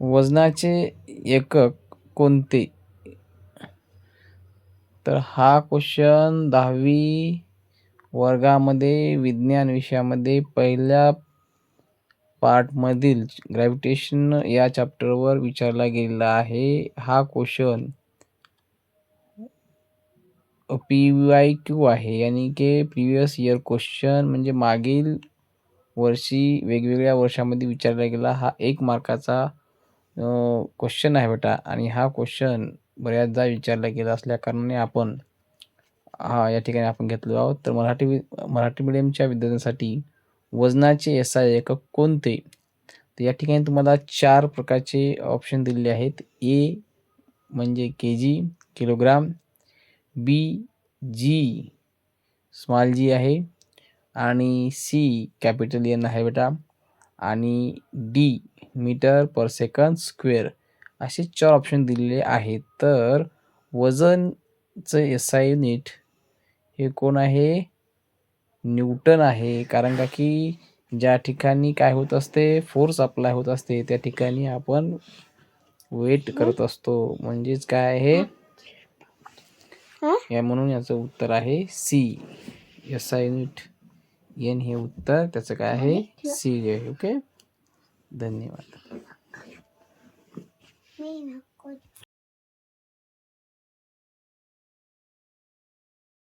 वजनाचे एकक कोणते? तर हा क्वेश्चन 10वी वर्गामध्ये विज्ञान विषयामध्ये पहिल्या पार्टमधील ग्रॅव्हिटेशन या चॅप्टरवर विचारला गेलेला आहे. हा क्वेश्चन PYQ आहे, यानी की प्रिव्हियस इयर क्वेश्चन, म्हणजे मागील वर्षी वेगवेगळ्या वर्षामध्ये विचारला गेला हा 1 मार्काचा क्वेश्चन आहे बेटा. आणि हा क्वेश्चन बऱ्याचदा विचारला गेला असल्याकारणाने आपण या ठिकाणी आपण घेतलो आहोत. तर मराठी मीडियमच्या विद्यार्थ्यांसाठी वजनाचे SI एकक कोणते? तर या ठिकाणी तुम्हाला 4 प्रकारचे ऑप्शन दिलेले आहेत. ए म्हणजे KG kilogram, B G small g आहे, आणि सी कॅपिटल एन आहे बेटा, आणि D meter per second square, असे 4 ऑप्शन दिलेले आहेत. तर वजनचं SI युनिट हे कोण आहे? न्यूटन आहे. कारण का की ज्या ठिकाणी काय होत असते, फोर्स अप्लाय होत असते, त्या ठिकाणी आपण वेट करत असतो. म्हणजेच काय आहे या, म्हणून याचं उत्तर आहे सी. SI युनिट एन हे उत्तर त्याचं काय आहे? सी आहे. ओके, धन्यवाद.